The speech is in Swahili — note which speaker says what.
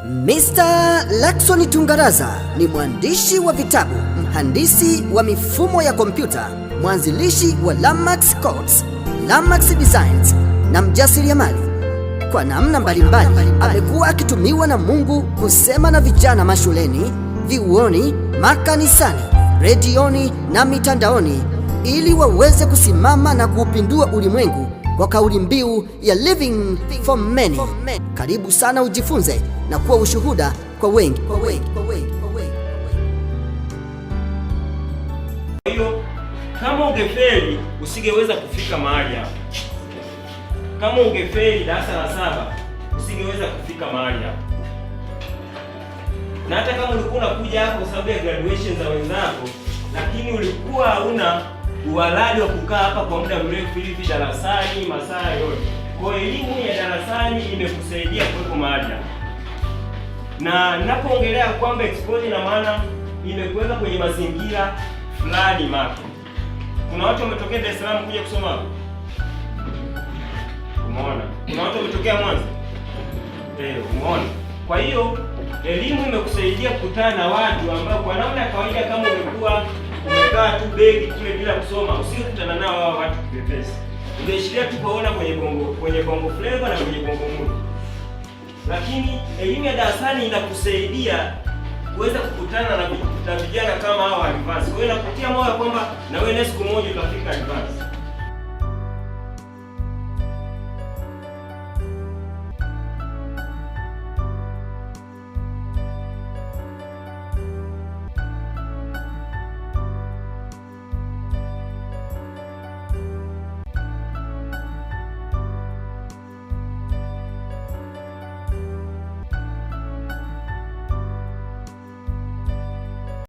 Speaker 1: Mr. Lackson Tungaraza ni mwandishi wa vitabu, mhandisi wa mifumo ya kompyuta, mwanzilishi wa Lamax Codes, Lamax Designs na mjasiriamali. Kwa namna mbalimbali amekuwa akitumiwa na Mungu kusema na vijana mashuleni, vyuoni, makanisani, redioni na mitandaoni ili waweze kusimama na kuupindua ulimwengu kwa kauli mbiu ya Living for Many. Karibu sana ujifunze na kuwa ushuhuda kwa wengi.
Speaker 2: Kwa hiyo kama ungefeli usingeweza kufika mahali hapa. Kama ungefeli darasa la 7 usingeweza kufika mahali hapa. Na hata kama ulikuwa unakuja hapo kwa sababu ya graduation za wenzako, lakini ulikuwa hauna uhalali wa kukaa hapa kwa muda mrefu hivi darasani masaa yote. Kwa elimu ya darasani imekusaidia kuwepo mahali hapa. Na ninapoongelea kwamba exposure na maana imekuweka kwenye mazingira fulani mapya. Kuna watu wametokea Dar es Salaam kuja kusoma hapa. Umeona? Kuna watu wametokea Mwanza. Umeona? Kwa hiyo elimu imekusaidia kukutana na watu ambao kwa namna ya kawaida kama umekuwa umekaa tu begi kule bila kusoma, usikutana nao hao watu kipepesi. Ungeishiria tu kuona kwenye bongo flavor na kwenye bongo movie. Lakini elimu ya darasani inakusaidia kuweza kukutana na vijana kama hao advance. Kwa hiyo inakutia moyo kwamba na wewe siku moja utafika advance.